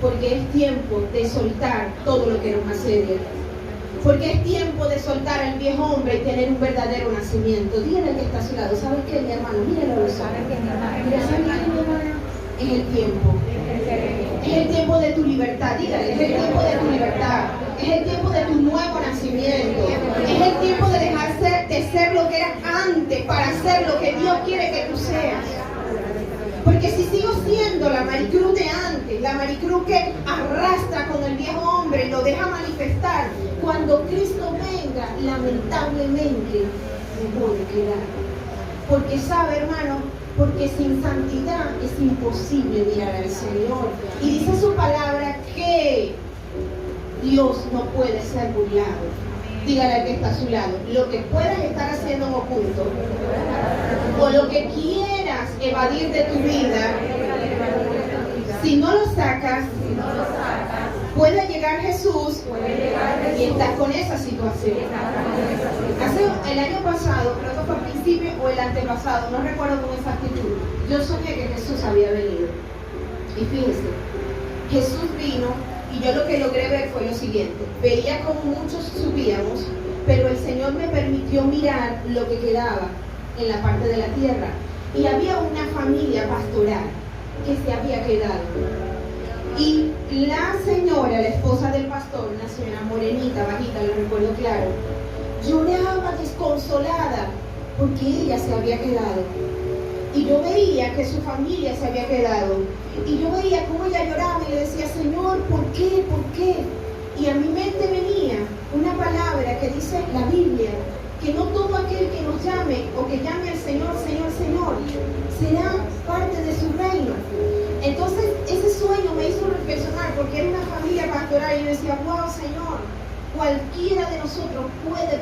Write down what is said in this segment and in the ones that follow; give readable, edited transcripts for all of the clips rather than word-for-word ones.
Porque es tiempo de soltar todo lo que nos asedia. Porque es tiempo de soltar al viejo hombre y tener un verdadero nacimiento. Dígale al que está a su lado, ¿sabes qué, mi hermano? Míralo a los ojos. Mira, ¿sabes qué, mi hermano? Es el tiempo. Es el tiempo de tu libertad. Dígale, es el tiempo de tu libertad. Es el tiempo de tu nuevo nacimiento. Es el tiempo de dejar de ser lo que eras antes para ser lo que Dios quiere que tú seas. Porque si sigo siendo la Maricruz de antes, la Maricruz que arrastra con el viejo hombre y lo deja manifestar, cuando Cristo venga, lamentablemente me voy a quedar. Porque sabe, hermano, porque sin santidad es imposible mirar al Señor. Y dice su palabra que Dios no puede ser burlado. Dígale al que está a su lado, lo que puedas estar haciendo en oculto o lo que quieras evadir de tu vida, si no lo sacas, puede llegar Jesús y estás con esa situación. El año pasado, creo que fue al principio o el antepasado, no recuerdo con exactitud, yo soñé que Jesús había venido. Y fíjense, Jesús vino y yo lo que logré ver fue lo siguiente: veía como muchos subíamos, pero el Señor me permitió mirar lo que quedaba en la parte de la tierra. Y había una familia pastoral que se había quedado. Y la señora, la esposa del pastor, una señora morenita, bajita, lo recuerdo claro, lloraba desconsolada porque ella se había quedado. Y yo veía que su familia se había quedado. Y yo veía cómo ella lloraba y le decía, Señor, ¿por qué? ¿Por qué? Y a mi mente venía una palabra que dice la Biblia, que no todo aquel que nos llame o que llame al Señor, Señor, Señor, será parte de su reino. Entonces ese sueño me hizo reflexionar porque era una familia pastoral y yo decía, wow, Señor, cualquiera de nosotros puede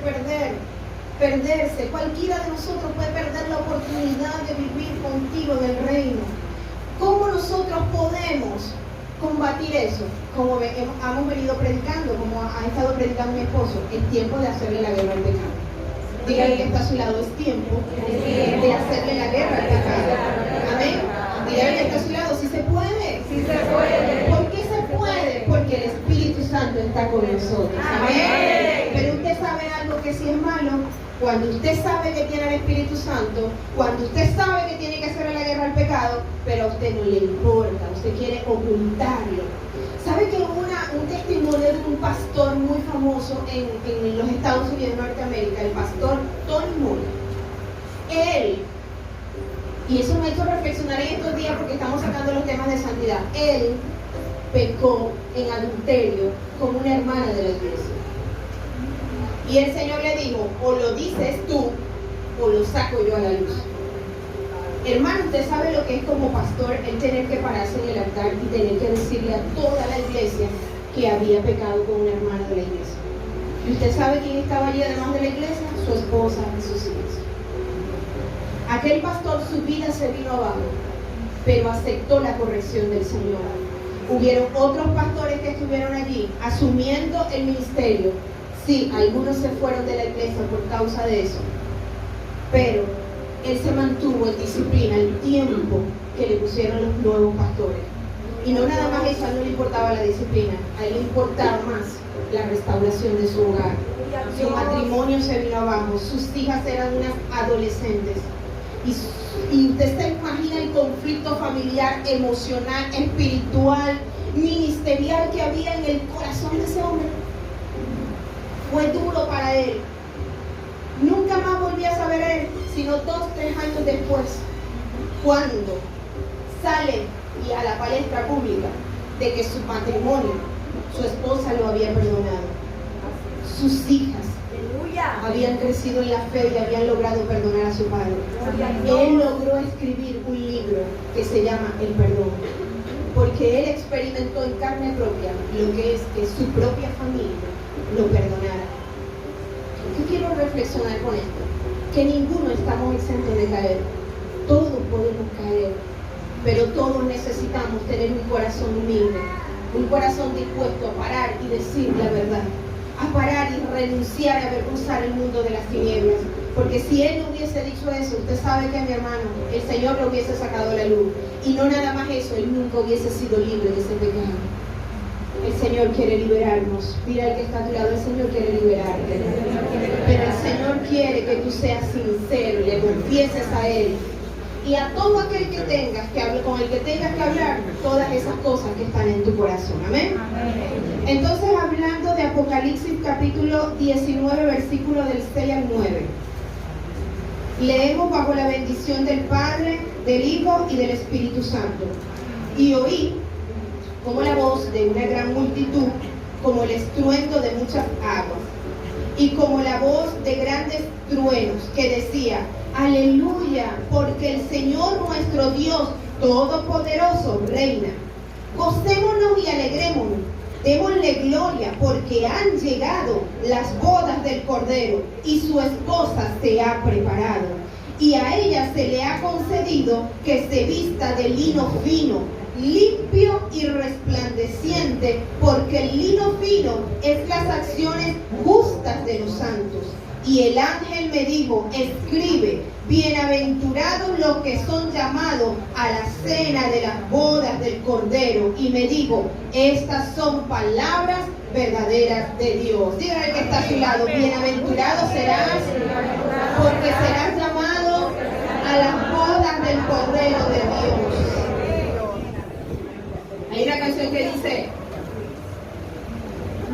perderse, cualquiera de nosotros puede perder la oportunidad de vivir contigo en el reino. ¿Cómo nosotros podemos combatir eso? Como hemos venido predicando, como ha estado predicando mi esposo, es tiempo de hacerle la guerra al pecado. Dígale que está a su lado, es tiempo de hacerle la guerra al pecado. Amén. Dígale que está a su lado, si se puede. Sí se puede. ¿Por qué se puede? Porque el Espíritu Santo está con nosotros. Amén. Pero usted sabe algo que sí es malo. Cuando usted sabe que tiene el Espíritu Santo, cuando usted sabe que tiene que hacerle la guerra al pecado, pero a usted no le importa, usted quiere ocultarlo. ¿Sabe que hubo un testimonio de un pastor muy famoso en los Estados Unidos de Norteamérica, el pastor Tony Moore? Él, y eso me ha hecho reflexionar en estos días porque estamos sacando los temas de santidad, él pecó en adulterio con una hermana de la iglesia. Y el Señor le dijo, o lo dices tú, o lo saco yo a la luz. Hermano, usted sabe lo que es como pastor el tener que pararse en el altar y tener que decirle a toda la iglesia que había pecado con una hermana de la iglesia. ¿Y usted sabe quién estaba allí además de la iglesia? Su esposa y sus hijos. Aquel pastor, su vida se vino abajo, pero aceptó la corrección del Señor. Hubieron otros pastores que estuvieron allí asumiendo el ministerio. Sí, algunos se fueron de la iglesia por causa de eso, pero él se mantuvo en disciplina el tiempo que le pusieron los nuevos pastores. Y no nada más eso, a él no le importaba la disciplina, a él le importaba más la restauración de su hogar. Su matrimonio se vino abajo, sus hijas eran unas adolescentes. Y usted se imagina el conflicto familiar, emocional, espiritual, ministerial que había en el corazón de ese hombre. Fue duro para él. Nunca más volví a saber él, sino 2-3 años después, cuando sale y a la palestra pública de que su matrimonio, su esposa lo había perdonado, sus hijas habían crecido en la fe y habían logrado perdonar a su padre. Él logró escribir un libro que se llama El Perdón, porque él experimentó en carne propia lo que es que su propia familia lo perdonara. Yo quiero reflexionar con esto, que ninguno estamos exentos de caer, todos podemos caer, pero todos necesitamos tener un corazón humilde, un corazón dispuesto a parar y decir la verdad, a parar y renunciar a avergonzar el mundo de las tinieblas, porque si él no hubiese dicho eso, usted sabe que mi hermano, el Señor lo hubiese sacado a la luz, y no nada más eso, él nunca hubiese sido libre de ese pecado. Señor quiere liberarnos. Mira al que está a tu lado, el Señor quiere liberarte. Pero el Señor quiere que tú seas sincero y le confieses a Él. Y a todo aquel que tengas que hablar, con el que tengas que hablar, todas esas cosas que están en tu corazón. Amén. Entonces, hablando de Apocalipsis capítulo 19, versículo del 6 al 9. Leemos bajo la bendición del Padre, del Hijo y del Espíritu Santo. Y oí como la voz de una gran multitud, como el estruendo de muchas aguas, y como la voz de grandes truenos, que decía: Aleluya, porque el Señor nuestro Dios Todopoderoso reina. Gocémonos y alegrémonos, démosle gloria, porque han llegado las bodas del Cordero, y su esposa se ha preparado. Y a ella se le ha concedido que se vista de lino fino, limpio y resplandeciente, porque el lino fino es las acciones justas de los santos. Y el ángel me dijo: escribe, bienaventurados los que son llamados a la cena de las bodas del Cordero. Y me dijo: estas son palabras verdaderas de Dios. Dígale al que está a su lado: bienaventurado serás, porque serás llamado a las bodas del Cordero de Dios. Hay una canción que dice: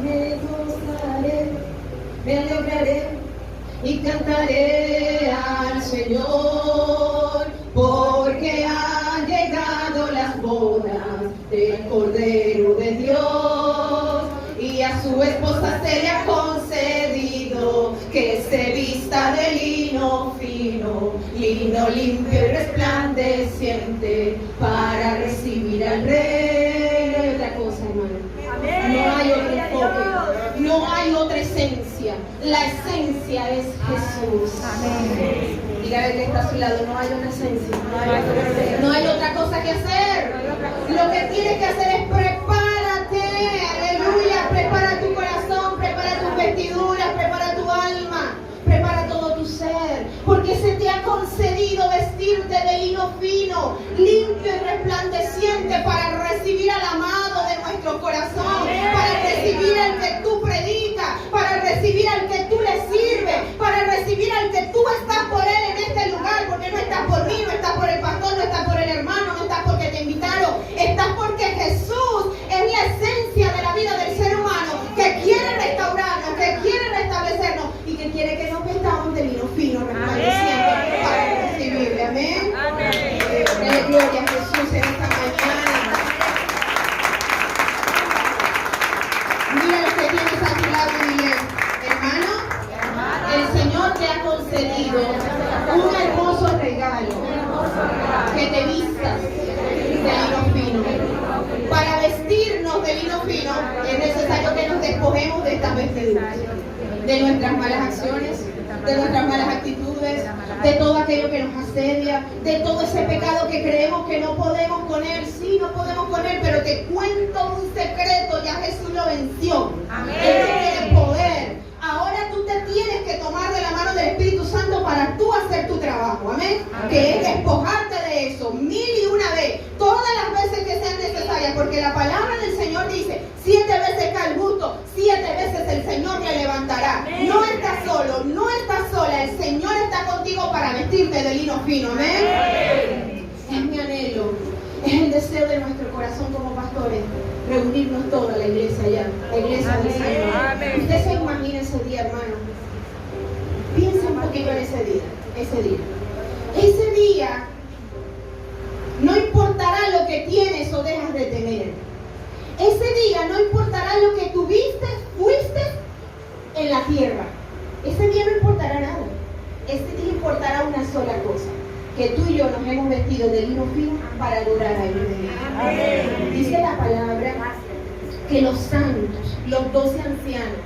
me gozaré, me alegraré y cantaré al Señor, porque han llegado las bodas del Cordero de Dios, y a su esposa se le ha concedido que se vista de lino fino, lino limpio y resplandeciente, para recibir al Rey. No hay otra cosa, hermano. No hay otro enfoque, no hay otra esencia. La esencia es Jesús. Amén. Dígale que está a su lado: no hay otra esencia. No hay otra cosa que hacer. Lo que tienes que hacer es prepárate. Aleluya. Prepara tu corazón, prepara tus vestiduras, prepara tu alma, prepara todo tu ser, porque se te ha concedido vestirte de lino fino, limpio y resplandeciente, para recibir al amado de nuestro corazón, para recibir al que tú predicas, para recibir al que tú le sirves, para recibir al que tú estás por él en este lugar, porque no estás por mí, no estás por el pastor, no estás por el hermano, no estás porque te invitaron, estás porque Jesús es la esencia de la vida del ser humano, que quiere restaurarnos, que quiere restablecernos y que quiere que nos vestamos de lino fino, resplandeciente, para recibirle. Amén. Amén. Gloria a Jesús en esta mañana. Mira lo que tienes a tu lado y dile: hermano, el Señor te ha concedido un hermoso regalo, que te vistas de lino fino. Para vestirnos de lino fino es necesario que nos despojemos de estas vestiduras, de nuestras malas acciones, de nuestras malas actitudes, de todo aquello que nos asedia, de todo ese pecado que creemos que no podemos con él. Sí, no podemos con él, pero te cuento un secreto: ya Jesús lo venció. Amén. Él tiene poder. Ahora tú te tienes que tomar de la mano del Espíritu Santo para tú hacer tu trabajo. Amén. Amén. Que es despojarte de eso 1001 vez, todas las veces que sean necesarias, porque la palabra del Señor dice: 7 veces cae el justo, 7 veces el Señor le levantará. Amén. No estás solo, no estás sola. El Señor está contigo para vestirte de lino fino. Amén. Amén. Es mi anhelo, es el deseo de nuestro corazón como pastores, reunirnos toda la iglesia allá, la iglesia del Señor. Amén. Usted se imagina ese día, hermano. Piensa un poquito en ese día. Ese día no importará lo que tienes o dejas de tener. Ese día no importará lo que tuviste, fuiste en la tierra. Ese día no importará nada. Ese día importará una sola cosa: que tú y yo nos hemos vestido de lino fino para adorar a Él. Amén. Dice la palabra que los santos, los 12 ancianos,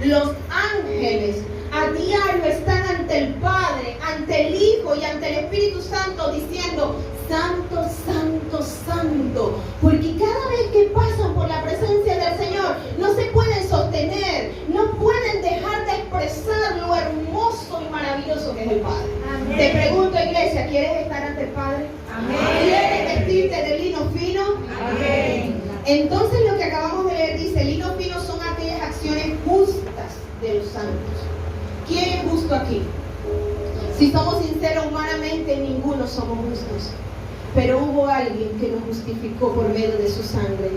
los ángeles, a diario están ante el Padre, ante el Hijo y ante el Espíritu Santo, diciendo: Santo, Santo, Santo. Porque cada vez que pasan por la presencia del Señor, no se pueden sostener, no pueden dejar de expresar lo hermoso y maravilloso que es el Padre. Amén. Te pregunto, iglesia, ¿quieres estar ante el Padre? Amén. ¿Quieres vestirte de lino fino? Amén. Entonces lo que acabamos de leer dice: lino fino justo aquí. Si somos sinceros humanamente, ninguno somos justos. Pero hubo alguien que nos justificó por medio de su sangre.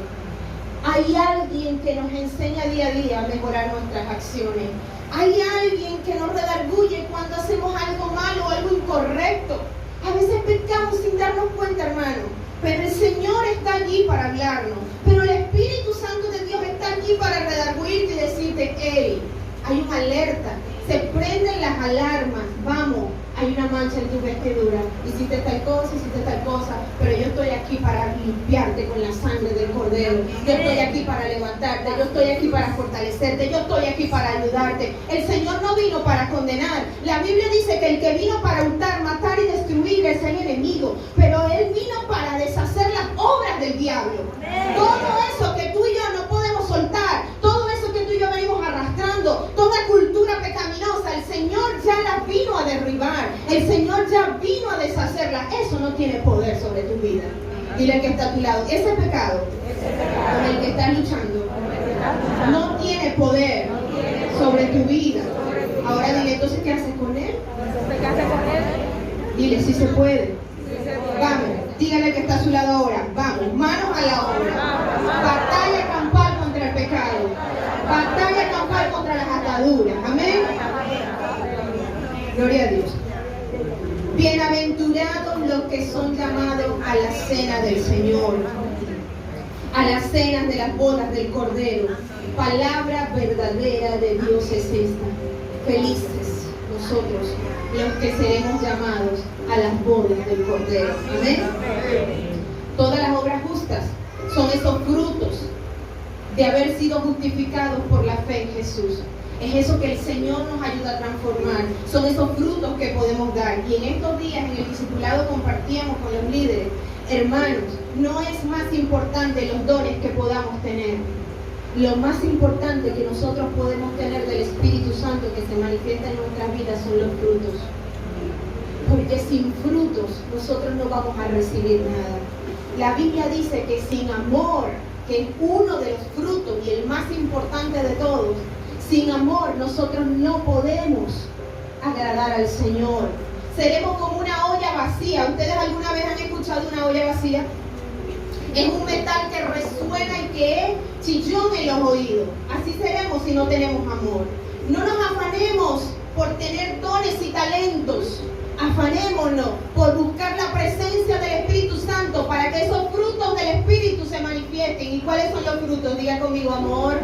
Hay alguien que nos enseña día a día a mejorar nuestras acciones. Hay alguien que nos redarguye cuando hacemos algo malo o algo incorrecto. A veces pecamos sin darnos cuenta, hermano. Pero el Señor está allí para hablarnos. Pero el Espíritu Santo de Dios está allí para redarguirte y decirte, hey, hay una alerta. Se prenden las alarmas. Vamos, hay una mancha en tu vestidura. Hiciste tal cosa, pero yo estoy aquí para limpiarte con la sangre del Cordero. Yo estoy aquí para levantarte. Yo estoy aquí para fortalecerte. Yo estoy aquí para ayudarte. El Señor no vino para condenar. La Biblia dice que el que vino para hurtar, matar y destruir es el enemigo. Pero Él vino para deshacer las obras del diablo. Todo eso que tú y yo no podemos soltar, todo eso que tú y yo venimos arrastrando, toda cultura pecaminosa, el Señor ya la vino a derribar. El Señor ya vino a deshacerla. Eso no tiene poder sobre tu vida. Dile al que está a tu lado, ese pecado con el que estás luchando no tiene poder sobre tu vida. Ahora dile, entonces, ¿qué haces con él? Dile, si se puede. Vamos, dígale al que está a su lado ahora. Vamos, manos a la obra. Batalla campal contra el pecado. Batalla campal contra las ataduras. Amén. Gloria a Dios. Bienaventurados los que son llamados a la cena del Señor, a las cenas de las bodas del Cordero. Palabra verdadera de Dios es esta. Felices nosotros los que seremos llamados a las bodas del Cordero. Amén. Todas las obras justas son esos frutos de haber sido justificados por la fe en Jesús. Es eso que el Señor nos ayuda a transformar. Son esos frutos que podemos dar. Y en estos días, en el discipulado, compartíamos con los líderes. Hermanos, no es más importante los dones que podamos tener. Lo más importante que nosotros podemos tener del Espíritu Santo que se manifiesta en nuestras vidas son los frutos. Porque sin frutos nosotros no vamos a recibir nada. La Biblia dice que sin amor, que es uno de los frutos y el más importante de todos, sin amor nosotros no podemos agradar al Señor. Seremos como una olla vacía. ¿Ustedes alguna vez han escuchado una olla vacía? Es un metal que resuena y que es chillón en los oídos. Así seremos si no tenemos amor. No nos afanemos por tener dones y talentos. Afanémonos por buscar la presencia del Espíritu Santo para que esos frutos del Espíritu se manifiesten. ¿Y cuáles son los frutos? Diga conmigo: amor,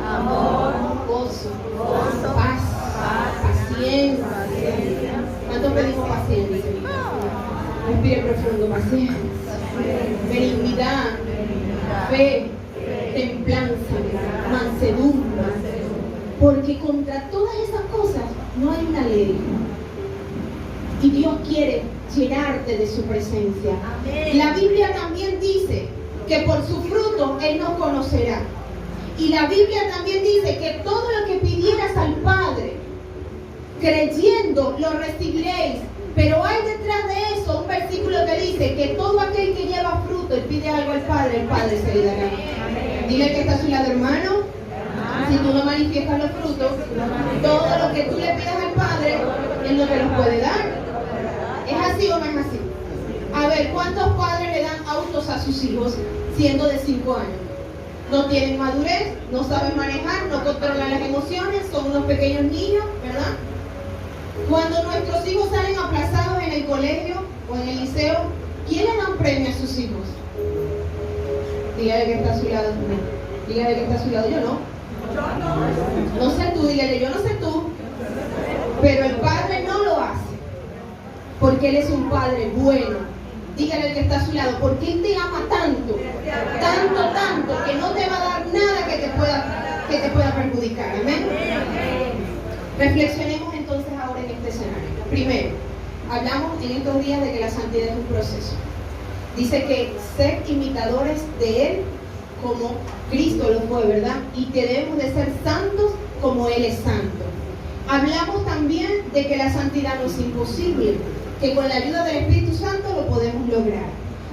gozo, paz, paciencia. ¿Cuántos pedimos paciencia? Respire profundo, paciencia, benignidad, fe, templanza, mansedumbre. Porque contra todas esas cosas no hay una ley. Y Dios quiere llenarte de su presencia. Amén. La Biblia también dice que por su fruto Él nos conocerá. Y la Biblia también dice que todo lo que pidieras al Padre, creyendo, lo recibiréis. Pero hay detrás de eso un versículo que dice que todo aquel que lleva fruto y pide algo al Padre, el Padre se le dará. Amén. Dile que está a su lado, hermano. Si tú no manifiestas los frutos, todo lo que tú le pidas al Padre, Él no te los puede dar. ¿Es así o no es así? A ver, ¿cuántos padres le dan autos a sus hijos siendo de 5 años? No tienen madurez, no saben manejar, no controlan las emociones, son unos pequeños niños, ¿verdad? Cuando nuestros hijos salen aplazados en el colegio o en el liceo, ¿quién le dan premio a sus hijos? Dígale que está a su lado. Dígale que está a su lado. Yo no. No sé tú, dígale, yo no sé tú. Pero el Padre no lo hace. Porque Él es un Padre bueno. Dígale al que está a su lado, porque Él te ama tanto, tanto, que no te va a dar nada que te pueda perjudicar. Amén. Reflexionemos entonces ahora en este escenario. Primero, hablamos en estos días de que la santidad es un proceso. Dice que ser imitadores de Él como Cristo lo fue, ¿verdad? Y que debemos de ser santos como Él es santo. Hablamos también de que la santidad no es imposible, que con la ayuda del Espíritu Santo lo podemos lograr.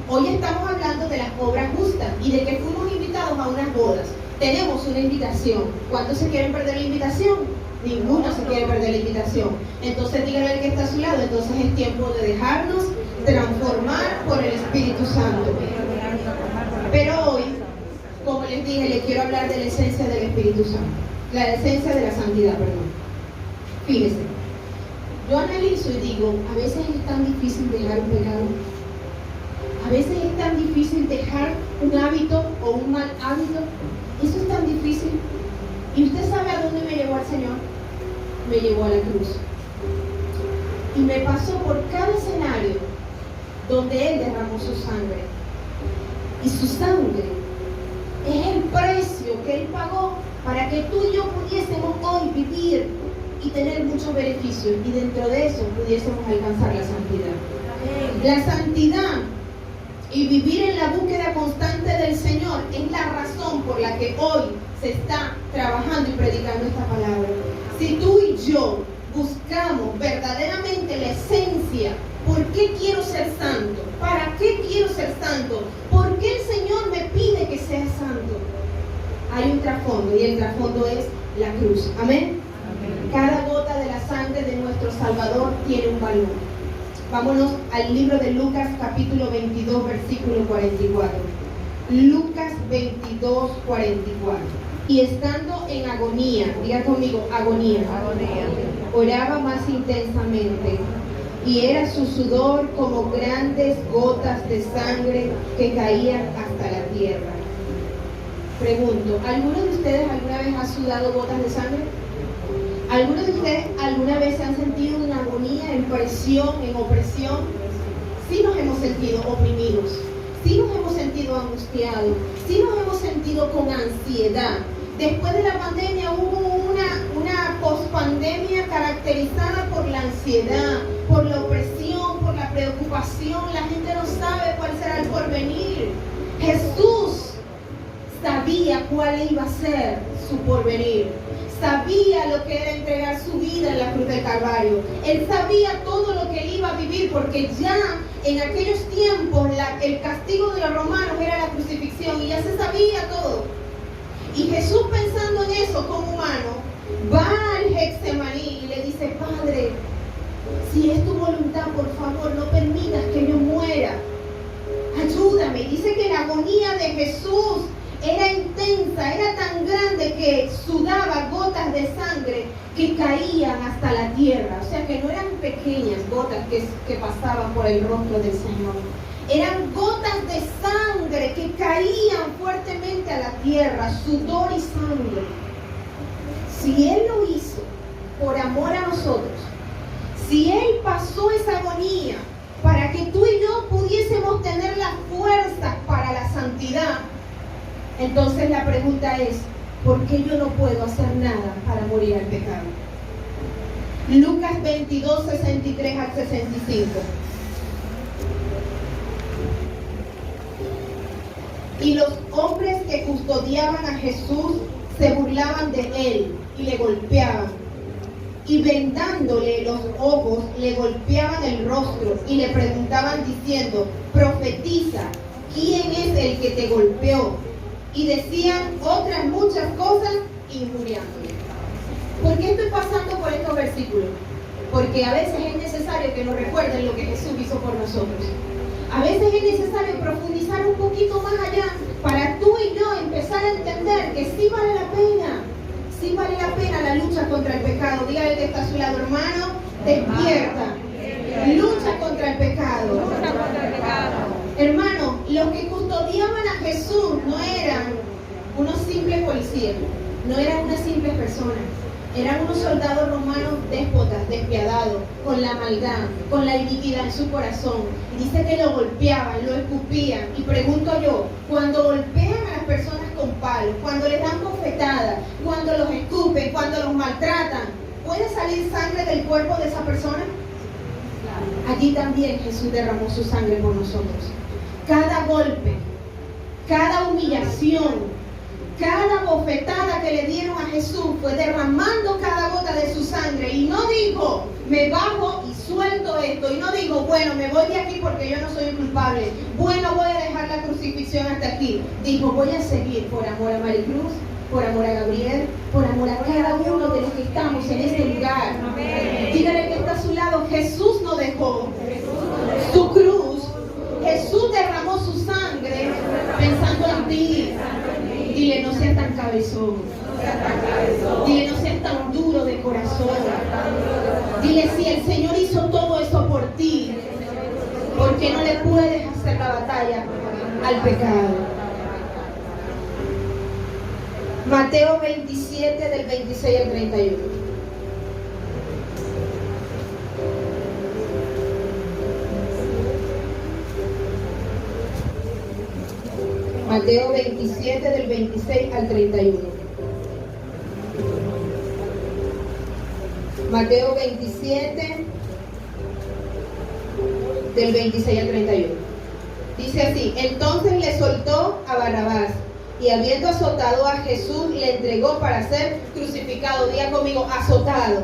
Hoy estamos hablando de las obras justas y de que fuimos invitados a unas bodas. Tenemos una invitación. ¿Cuántos se quieren perder la invitación? Ninguno se quiere perder la invitación. Entonces dígale al que está a su lado, entonces es tiempo de dejarnos transformar por el Espíritu Santo. Pero hoy, como les dije, les quiero hablar de la esencia del Espíritu Santo. La esencia de la santidad, perdón. Fíjense, yo analizo y digo, a veces es tan difícil dejar un pecado. A veces es tan difícil dejar un hábito o un mal hábito. Eso es tan difícil. ¿Y usted sabe a dónde me llevó el Señor? Me llevó a la cruz. Y me pasó por cada escenario donde Él derramó su sangre. Y su sangre es el precio que Él pagó para que tú y yo pudiésemos hoy vivir y tener muchos beneficios. Y dentro de eso pudiésemos alcanzar la santidad. La santidad y vivir en la búsqueda constante del Señor es la razón por la que hoy se está trabajando y predicando esta palabra. Si tú y yo buscamos verdaderamente la esencia, ¿por qué quiero ser santo? ¿Para qué quiero ser santo? ¿Por qué el Señor me pide que sea santo? Hay un trasfondo y el trasfondo es la cruz. ¿Amén? Amén. Cada gota de la sangre de nuestro Salvador tiene un valor. Vámonos al libro de Lucas capítulo 22 versículo 44. Lucas 22, 44. Y estando en agonía, diga conmigo, agonía, oraba más intensamente, y era su sudor como grandes gotas de sangre que caían hasta la tierra. Pregunto, ¿alguno de ustedes alguna vez ha sudado gotas de sangre? ¿Algunos de ustedes alguna vez se han sentido en agonía, en presión, en opresión? Sí nos hemos sentido oprimidos, sí nos hemos sentido angustiados, sí nos hemos sentido con ansiedad. Después de la pandemia hubo una pospandemia caracterizada por la ansiedad, por la opresión, por la preocupación. La gente no sabe cuál será el porvenir. Jesús sabía cuál iba a ser su porvenir. Sabía lo que era entregar su vida en la cruz del Calvario. Él sabía todo lo que él iba a vivir, porque ya en aquellos tiempos el castigo de los romanos era la crucifixión y ya se sabía todo. Y Jesús, pensando en eso como humano, va al Getsemaní y le dice: Padre, si es tu voluntad, por favor, no permitas que yo muera. Ayúdame. Y dice que la agonía de Jesús era intensa, era tan grande que sudaba gotas de sangre que caían hasta la tierra. O sea que no eran pequeñas gotas que pasaban por el rostro del Señor. Eran gotas de sangre que caían fuertemente a la tierra, sudor y sangre. Si Él lo hizo por amor a nosotros, si Él pasó esa agonía para que tú y yo pudiésemos tener las fuerzas para la santidad, entonces la pregunta es: ¿por qué yo no puedo hacer nada para morir al pecado? Lucas 22, 63 al 65. Y los hombres que custodiaban a Jesús se burlaban de él y le golpeaban. Y vendándole los ojos, le golpeaban el rostro y le preguntaban diciendo: profetiza, ¿quién es el que te golpeó? Y decían otras muchas cosas injuriándole. ¿Por qué estoy pasando por estos versículos? Porque a veces es necesario que nos recuerden lo que Jesús hizo por nosotros. A veces es necesario profundizar un poquito más allá para tú y yo empezar a entender que sí vale la pena la lucha contra el pecado. Dígale que está a su lado: hermano, despierta. Lucha contra el pecado. Hermano, los que custodiaban a Jesús no eran unos simples policías, no eran unas simples personas. Eran unos soldados romanos déspotas, despiadados, con la maldad, con la iniquidad en su corazón. Y dice que lo golpeaban, lo escupían. Y pregunto yo, cuando golpean a las personas con palos, cuando les dan bofetadas, cuando los escupen, cuando los maltratan, ¿puede salir sangre del cuerpo de esa persona? Allí también Jesús derramó su sangre por nosotros. Cada golpe, cada humillación, cada bofetada que le dieron a Jesús fue derramando cada gota de su sangre. Y no dijo: me bajo y suelto esto. Y no dijo: bueno, me voy de aquí porque yo no soy culpable. Bueno, voy a dejar la crucifixión hasta aquí. Dijo: voy a seguir por amor a Maricruz. por amor a Gabriel, por amor a cada uno de los que estamos en este lugar. Dígale que está a su lado, Jesús no dejó su cruz, Jesús derramó su sangre pensando en ti. Dile, no seas tan cabezón. Dile, no seas tan duro de corazón. Dile, si el Señor hizo todo eso por ti, ¿por qué no le puedes hacer la batalla al pecado? Mateo 27 del 26 al 31. Mateo 27 del 26 al 31. Mateo 27 del 26 al 31. Dice así: entonces le soltó a Barrabás, y habiendo azotado a Jesús, le entregó para ser crucificado. Diga conmigo, azotado.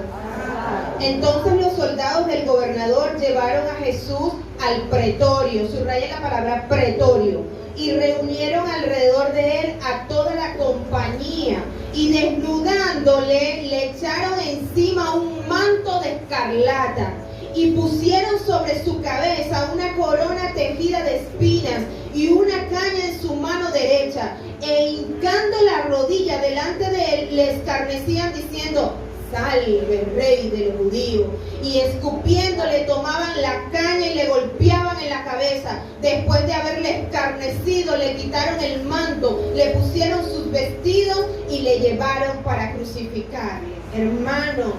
Entonces los soldados del gobernador llevaron a Jesús al pretorio, subraya la palabra pretorio, y reunieron alrededor de él a toda la compañía, y desnudándole le echaron encima un manto de escarlata, y pusieron sobre su cabeza una corona tejida de espinas y una caña en su mano derecha, e hincando la rodilla delante de él le escarnecían diciendo: salve, rey de los judíos. Y escupiéndole tomaban la caña y le golpeaban en la cabeza. Después de haberle escarnecido, le quitaron el manto, le pusieron sus vestidos y le llevaron para crucificarle. Hermano,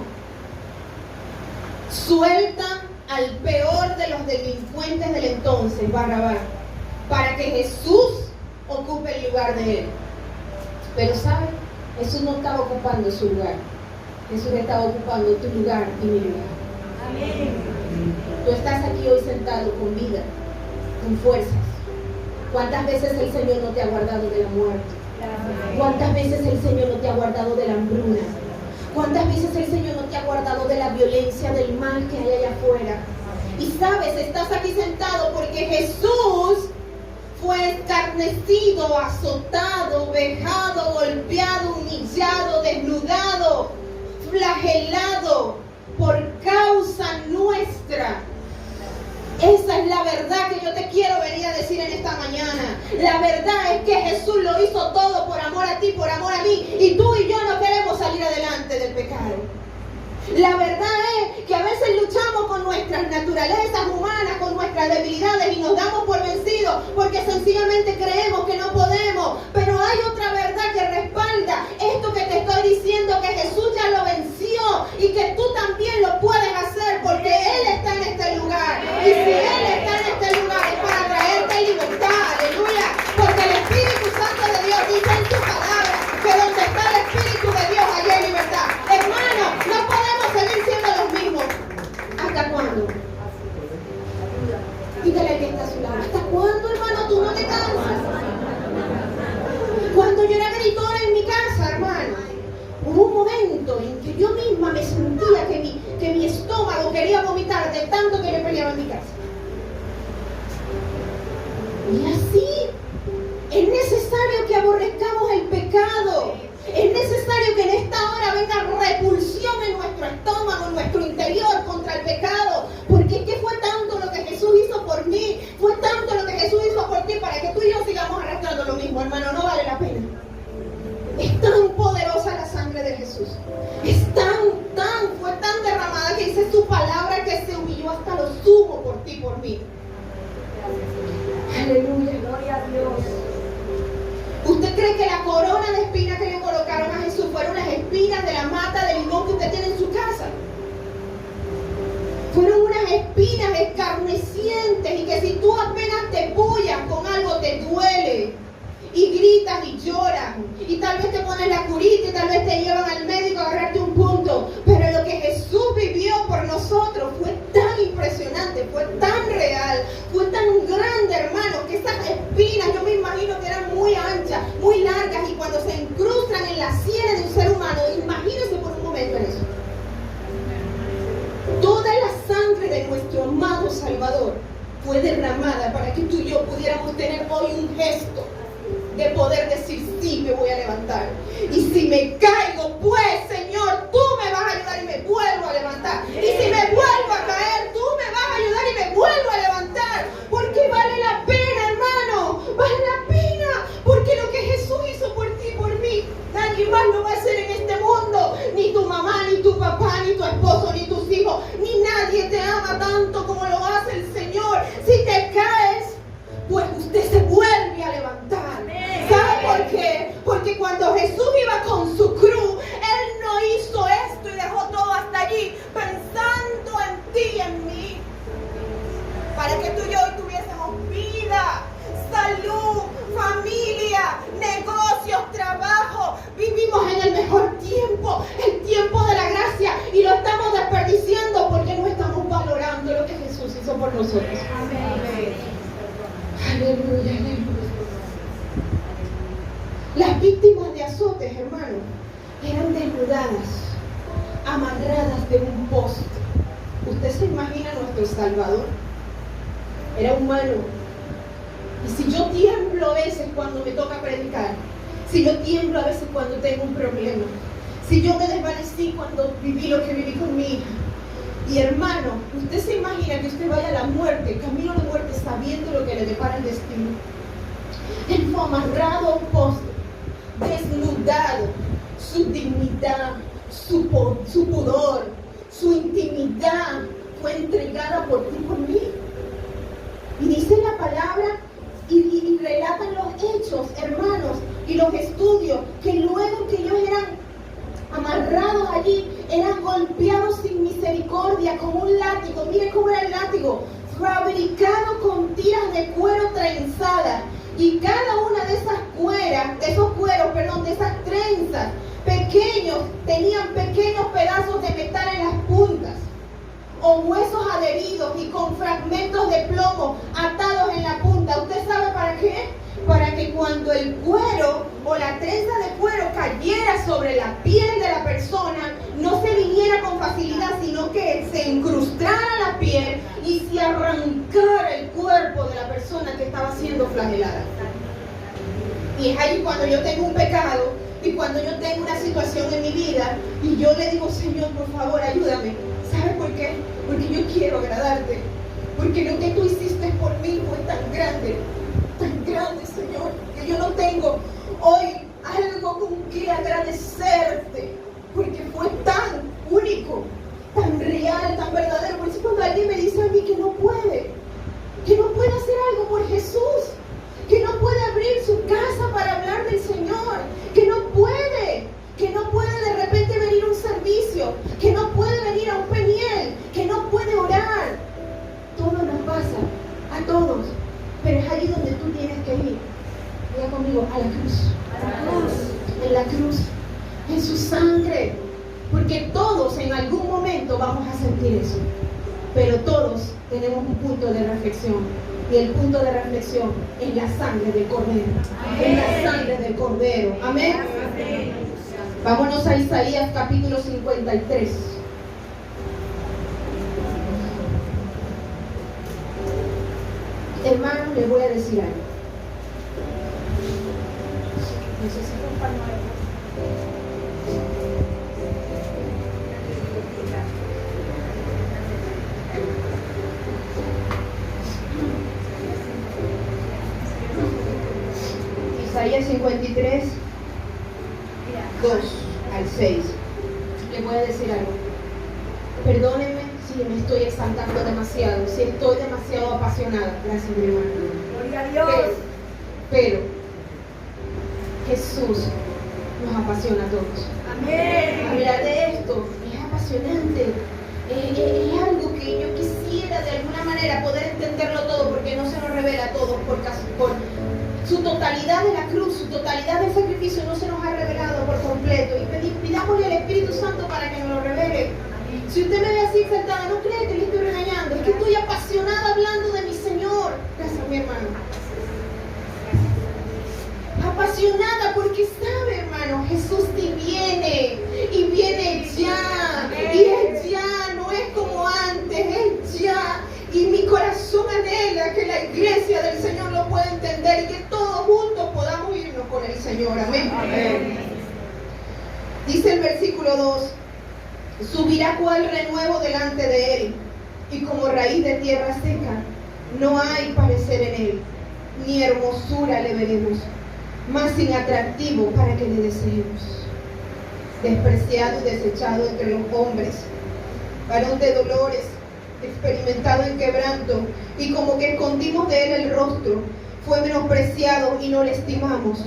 suelta al peor de los delincuentes del entonces, Barrabás, para que Jesús ocupe el lugar de él. Pero ¿sabe? Jesús no estaba ocupando su lugar. Jesús estaba ocupando tu lugar y mi lugar. Amén. Tú estás aquí hoy sentado con vida, con fuerzas. ¿Cuántas veces el Señor no te ha guardado de la muerte? ¿Cuántas veces el Señor no te ha guardado de la hambruna? ¿Cuántas veces el Señor no te ha guardado de la violencia, del mal que hay allá afuera? Y sabes, estás aquí sentado porque Jesús fue escarnecido, azotado, vejado, golpeado, humillado, desnudado, flagelado por causa nuestra. Esa es la verdad que yo te quiero venir a decir en esta mañana. La verdad es que Jesús lo hizo todo por amor a ti, por amor a mí, y tú y yo no queremos salir adelante del pecado. La verdad es que a veces luchamos con nuestras naturalezas humanas, con nuestras debilidades, y nos damos por vencidos porque sencillamente creemos que no podemos. Pero hay otra verdad que respalda esto que te estoy diciendo, que Jesús ya lo venció y que tú también lo puedes hacer porque Él está en este lugar. Y si Él está en este lugar es para traerte libertad, aleluya. Porque el Espíritu Santo de Dios dice en su palabra que donde está el Espíritu de Dios allí hay libertad. Hermano, no podemos seguir siendo los mismos. ¿Hasta cuándo? Dígale que está a su lado. ¿Hasta cuándo, hermano, tú no te cansas? Cuando yo era gritona en mi casa, hermano, hubo un momento en que yo misma me sentía que mi estómago quería vomitar de tanto que yo peleaba en mi casa. Y así es necesario que aborrezcamos el pecado. Es necesario que en esta hora venga repulsión en nuestro estómago, en nuestro interior contra el pecado. Porque es que fue tanto lo que Jesús hizo por mí, fue tanto lo que Jesús hizo por ti, para que tú y yo sigamos arrastrando lo mismo, hermano, no vale la pena. Es tan poderosa la sangre de Jesús. Fue tan derramada que dice su palabra que se humilló hasta lo sumo por ti, por mí. Aleluya, gloria a Dios. ¿Usted cree que la corona de espinas que le colocaron a Jesús fueron las espinas de la mata de limón que usted tiene en su casa? Fueron unas espinas escarnecientes, y que si tú apenas te pullas con algo te duele y gritas y lloras, y tal vez te pones la curita y tal vez te llevan al médico a agarrarte un punto. Pero lo que Jesús vivió por nosotros fue tan impresionante, fue tan real, fue tan grande, hermano, que esas espinas yo me imagino que eran muy anchas, muy largas, y cuando se incrustan en las sienes de un ser humano, imagínense por un momento en eso. Toda la sangre de nuestro amado Salvador fue derramada para que tú y yo pudiéramos tener hoy un gesto de poder decir, sí, me voy a levantar. Y si me caigo, pues, Señor, tú me vas a ayudar y me vuelvo a levantar. Y si me vuelvo a caer, tú me vas a ayudar y me vuelvo a levantar. Porque vale la pena, hermano, vale la pena. Porque lo que Jesús hizo por ti y por mí, nadie más lo va a hacer en este mundo. Ni tu mamá, ni tu papá, ni tu esposo, ni tus hijos, ni nadie te ama tanto como lo hace el Señor. Si te caes, pues usted se vuelve a levantar. ¿Sabe por qué? Porque cuando Jesús iba con su cruz, Él no hizo esto y dejó todo hasta allí, pensando en ti y en mí, para que tú y yo hoy tuviésemos vida, salud, familia, negocios, trabajo. Vivimos en el mejor tiempo, el tiempo de la gracia, y lo estamos desperdiciando porque no estamos valorando lo que Jesús hizo por nosotros. Amén. Aleluya, aleluya. Las víctimas de azotes, hermano, eran desnudadas, amarradas de un poste. ¿Usted se imagina a nuestro Salvador? Era humano. Y si yo tiemblo a veces cuando me toca predicar, si yo tiemblo a veces cuando tengo un problema, si yo me desvanecí cuando viví lo que viví con mi hija, y hermano, usted se imagina que usted vaya a la muerte, camino de muerte, sabiendo lo que le depara el destino. Él fue amarrado a un poste, desnudado, su dignidad, su pudor, su intimidad fue entregada por ti y por mí. Y dice la palabra y relatan los hechos, hermanos, y los estudios, que luego que ellos eran amarrados allí, eran golpeados sin misericordia con un látigo. Mire cómo era el látigo, fabricado con tiras de cuero trenzadas, y cada una de esas de esas trenzas pequeños, tenían pequeños pedazos de metal en las puntas, o huesos adheridos y con fragmentos de plomo atados en la punta. ¿Usted sabe para qué? Para que cuando el cuero o la trenza de cuero cayera sobre la piel de la persona, no se viniera con facilidad, sino que se incrustara la piel y se arrancara el cuerpo de la persona que estaba siendo flagelada. Y es ahí cuando yo tengo un pecado y cuando yo tengo una situación en mi vida y yo le digo, Señor, por favor, ayúdame. ¿Sabe por qué? Porque yo quiero agradarte. Porque lo que tú hiciste por mí fue tan grande, Señor, que yo no tengo hoy algo con que agradecerte, porque fue tan único, tan real, tan verdadero. Por eso cuando alguien me dice a mí que no puede hacer algo por Jesús, que no puede abrir su casa para hablar del Señor, que no puede de repente venir a un servicio, que no puede venir a un peniel, que no puede orar. Todo nos pasa, a todos, pero es allí donde tú tienes que ir. Diga conmigo, a la cruz, en la cruz, en su sangre, porque todos en algún momento vamos a sentir eso, pero todos tenemos un punto de reflexión. Y el punto de reflexión es la sangre del Cordero. Es la sangre del Cordero. Amén. Vámonos a Isaías capítulo 53. Hermano, le voy a decir algo. Necesito un pañuelo. Isaías 53, 2 al 6. Le voy a decir algo. Perdónenme si me estoy exaltando demasiado, si estoy demasiado apasionada. Gracias, mi hermano. Gloria a Dios. Pero Jesús nos apasiona a todos. Amén. Hablar de esto es apasionante. Es algo que yo quisiera de alguna manera poder entenderlo todo, porque no se nos revela todo por su totalidad de la cruz, su totalidad del sacrificio no se nos ha revelado por completo. Y pidámosle al Espíritu Santo para que nos lo revele. Si usted me ve así sentada, no cree que le estoy regañando, es que estoy apasionada hablando de mi Señor. Gracias, mi hermano. Apasionada porque sabe, hermano, Jesús sí viene y viene ya. Y es ya, no es como antes, es ya. Y mi corazón anhela que la iglesia del Señor lo pueda entender y que todos juntos podamos ir Señor. Amén. Dice el versículo 2, subirá cual renuevo delante de él, y como raíz de tierra seca, no hay parecer en él, ni hermosura le veremos, más sin atractivo para que le deseemos. Despreciado y desechado entre los hombres, varón de dolores, experimentado en quebranto, y como que escondimos de él el rostro, fue menospreciado y no le estimamos.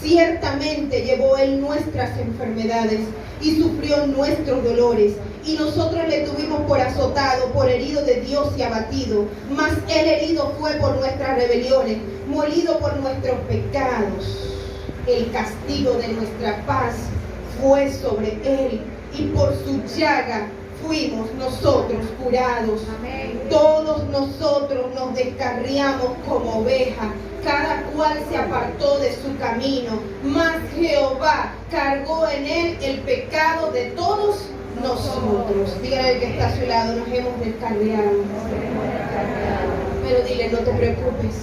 Ciertamente llevó él nuestras enfermedades y sufrió nuestros dolores, y nosotros le tuvimos por azotado, por herido de Dios y abatido. Mas él herido fue por nuestras rebeliones, molido por nuestros pecados. El castigo de nuestra paz fue sobre él, y por su llaga fuimos nosotros curados. Amén. Todos nosotros nos descarriamos como ovejas, cada cual se apartó de su camino, mas Jehová cargó en él el pecado de todos nosotros. Dígale al que está a su lado, nos hemos descarriado. Pero dile, no te preocupes.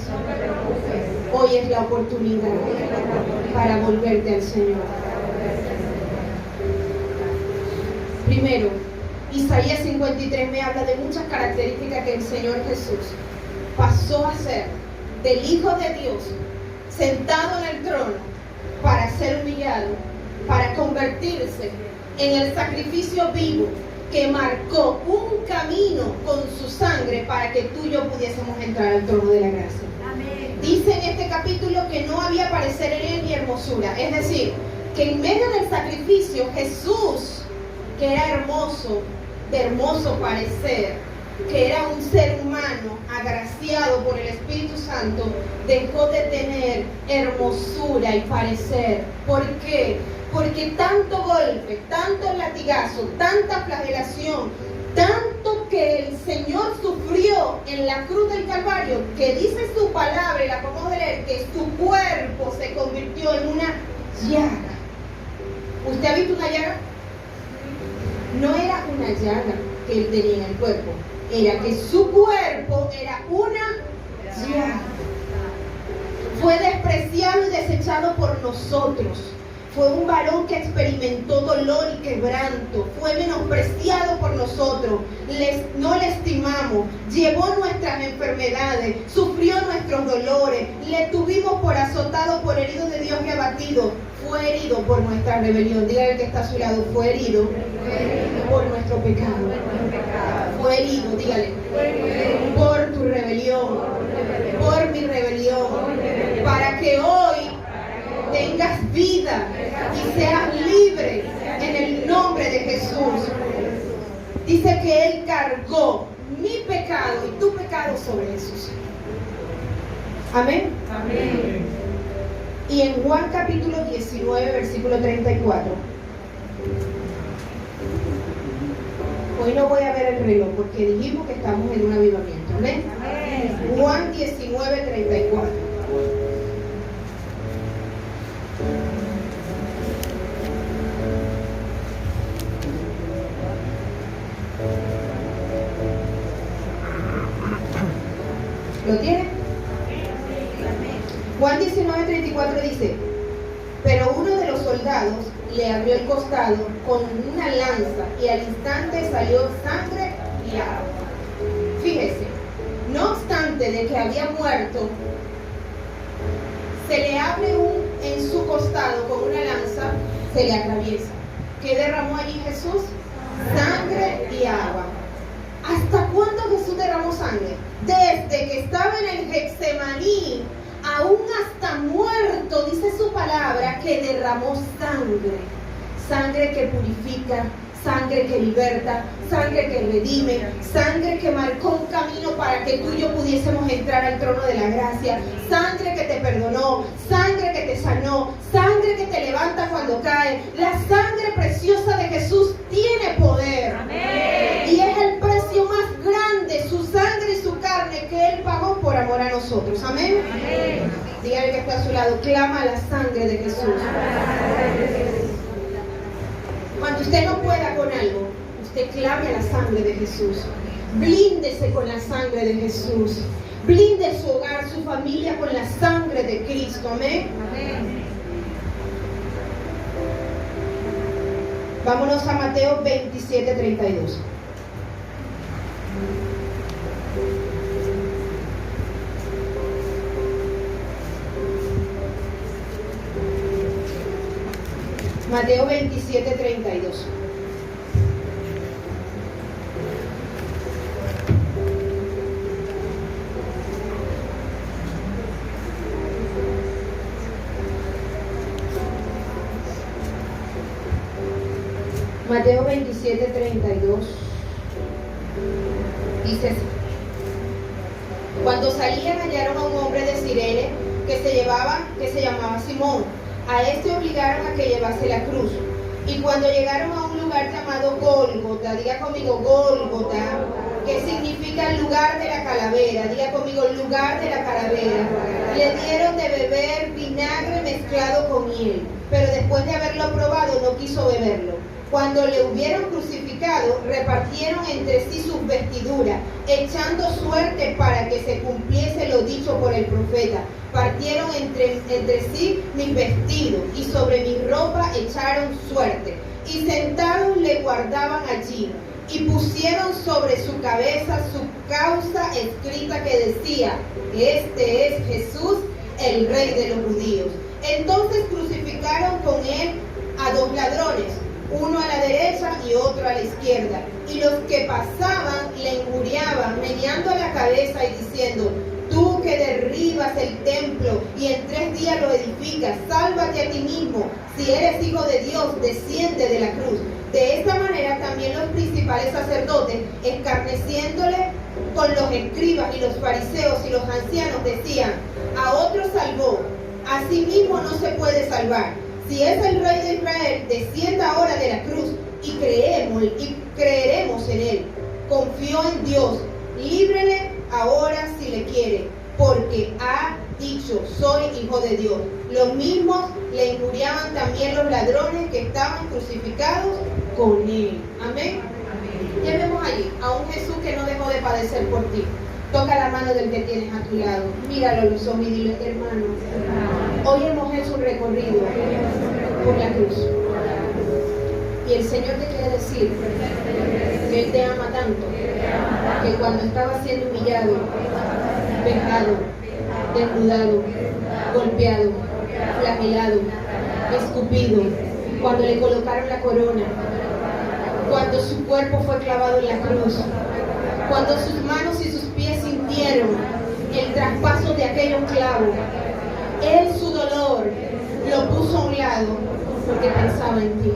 Hoy es la oportunidad para volverte al Señor. Primero, Isaías 53 me habla de muchas características que el Señor Jesús pasó a ser del Hijo de Dios, sentado en el trono, para ser humillado, para convertirse en el sacrificio vivo que marcó un camino con su sangre para que tú y yo pudiésemos entrar al trono de la gracia. Amén. Dice en este capítulo que no había parecer en él ni hermosura, es decir, que en medio del sacrificio Jesús, que era hermoso, de hermoso parecer, que era un ser humano agraciado por el Espíritu Santo, dejó de tener hermosura y parecer. ¿Por qué? Porque tanto golpe, tanto latigazo, tanta flagelación, tanto que el Señor sufrió en la cruz del Calvario, que dice su palabra, y la podemos leer, que su cuerpo se convirtió en una llaga. ¿Usted ha visto una llaga? No era una llaga que él tenía en el cuerpo, era que su cuerpo era una llaga. Fue despreciado y desechado por nosotros. Fue un varón que experimentó dolor y quebranto. Fue menospreciado por nosotros. No le estimamos. Llevó nuestras enfermedades. Sufrió nuestros dolores. Le tuvimos por azotado, por herido de Dios y abatido. Fue herido por nuestra rebelión. Dígale que está a su lado. Fue herido por nuestro pecado. Fue herido, dígale. Por tu rebelión. Por mi rebelión. Para que hoy tengas vida y seas libre en el nombre de Jesús. Dice que Él cargó mi pecado y tu pecado sobre Jesús. Amén. Amén. Y en Juan capítulo 19, versículo 34. Hoy no voy a ver el reloj porque dijimos que estamos en un avivamiento. Amén. Amén. Juan 19, 34. ¿Lo tiene? Juan 19:34 dice: pero uno de los soldados le abrió el costado con una lanza y al instante salió sangre y agua. Fíjese, no obstante de que había muerto, se le abre en su costado con una lanza, se le atraviesa. ¿Qué derramó allí Jesús? Sangre y agua. ¿Hasta cuándo Jesús derramó sangre? Desde que estaba en el Getsemaní, aún hasta muerto, dice su palabra, que derramó sangre. Sangre que purifica, sangre que liberta, sangre que redime, sangre que marcó un camino para que tú y yo pudiésemos entrar al trono de la gracia, sangre que te perdonó, sangre que te sanó, sangre que te levanta cuando cae. La sangre preciosa de Jesús tiene poder. Amén. Y es el precio más grande, su sangre y su carne que Él pagó por amor a nosotros. Amén. Amén. Dígale que está a su lado, clama la sangre de Jesús. Cuando usted no pueda con algo, usted clame la sangre de Jesús. Blíndese con la sangre de Jesús. Blinde su hogar, su familia con la sangre de Cristo. Amén. Amén. Vámonos a Mateo 27:32. Mateo 27:32. Mateo 27:32 dice así: cuando salían hallaron a un hombre de Cirene que se llamaba Simón. A este obligaron a que llevase la cruz. Y cuando llegaron a un lugar llamado Gólgota, diga conmigo Gólgota, que significa lugar de la calavera, diga conmigo lugar de la calavera, le dieron de beber vinagre mezclado con miel, pero después de haberlo probado no quiso beberlo. Cuando le hubieron crucificado, repartieron entre sí sus vestiduras, echando suerte para que se cumpliese lo dicho por el profeta. Partieron entre sí mis vestidos, y sobre mi ropa echaron suerte. Y sentados le guardaban allí, y pusieron sobre su cabeza su causa escrita que decía: este es Jesús, el Rey de los judíos. Entonces crucificaron con él a dos ladrones, uno a la derecha y otro a la izquierda. Y los que pasaban le injuriaban, meneando la cabeza y diciendo: tú que derribas el templo y en 3 días lo edificas, sálvate a ti mismo. Si eres hijo de Dios, desciende de la cruz. De esta manera también los principales sacerdotes, escarneciéndole con los escribas y los fariseos y los ancianos, decían: a otro salvó, a sí mismo no se puede salvar. Si es el Rey de Israel, descienda ahora de la cruz y creeremos en él. Confió en Dios, líbrele ahora si le quiere, porque ha dicho: soy hijo de Dios. Los mismos le injuriaban también los ladrones que estaban crucificados con él. Amén. Ya vemos allí a un Jesús que no dejó de padecer por ti. Toca la mano del que tienes a tu lado, míralo a los ojos y dile: hermano, hoy hemos hecho un recorrido por la cruz, y el Señor te quiere decir que Él te ama tanto, que cuando estaba siendo humillado, vejado, desnudado, golpeado, flagelado, escupido, cuando le colocaron la corona, cuando su cuerpo fue clavado en la cruz, cuando sus manos y sus pies sintieron el traspaso de aquellos clavos, Él su dolor lo puso a un lado porque pensaba en ti.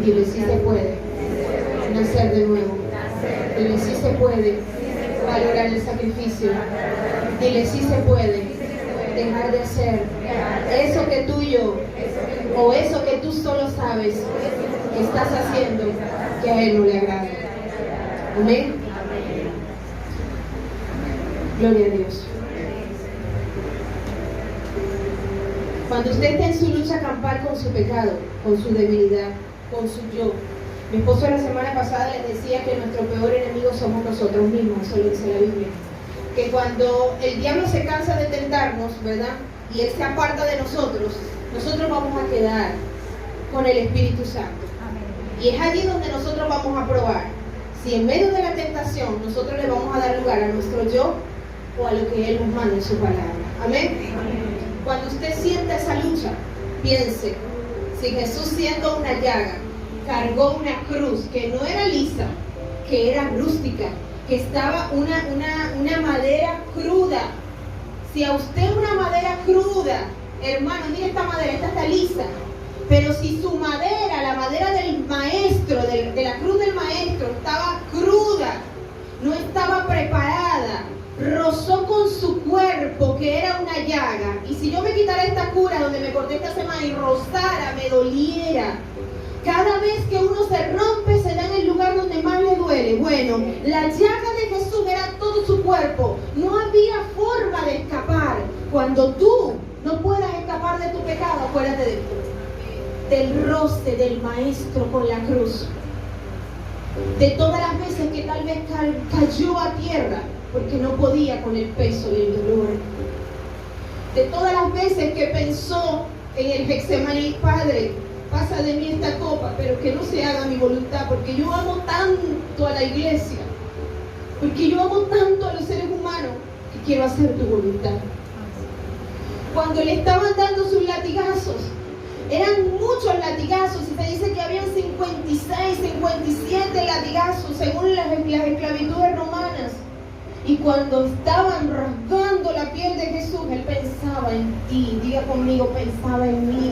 Dile: sí se puede nacer de nuevo. Dile: sí se puede valorar el sacrificio. Dile: sí se puede dejar de hacer eso que tú y yo, o eso que tú solo sabes que estás haciendo, que a Él no le agrada. Amén. Gloria a Dios. Cuando usted está en su lucha campal con su pecado, con su debilidad, con su yo. Mi esposo la semana pasada les decía que nuestro peor enemigo somos nosotros mismos, eso lo dice la Biblia. Que cuando el diablo se cansa de tentarnos, ¿verdad? Y él se aparta de nosotros, nosotros vamos a quedar con el Espíritu Santo. Y es allí donde nosotros vamos a probar si en medio de la tentación nosotros le vamos a dar lugar a nuestro yo o a lo que Él nos manda en su palabra. Amén. Cuando usted sienta esa lucha, piense: si Jesús, siendo una llaga, cargó una cruz que no era lisa, que era rústica, que estaba una madera cruda. Si a usted una madera cruda, hermano, mire esta madera, esta está lisa, pero si su madera, la madera del maestro, de la cruz del maestro, estaba cruda, no estaba preparada, rozó con su cuerpo, que era una llaga, y si yo me quitara esta cura donde me corté esta semana y rozara, me doliera. Cada vez que uno se rompe, se da en el lugar donde más le duele. Bueno, la llaga de Jesús era todo su cuerpo. No había forma de escapar. Cuando tú no puedas escapar de tu pecado, acuérdate del roce del maestro con la cruz. De todas las veces que tal vez cayó a tierra porque no podía con el peso del dolor. De todas las veces que pensó en el Getsemaní: Padre, pasa de mí esta copa, pero que no se haga mi voluntad, porque yo amo tanto a la iglesia, porque yo amo tanto a los seres humanos, que quiero hacer tu voluntad. Cuando le estaban dando sus latigazos, eran muchos latigazos, y se dice que habían 56, 57 latigazos, según las esclavitudes romanas. Y cuando estaban rasgando la piel de Jesús, Él pensaba en ti. Diga conmigo, pensaba en mí.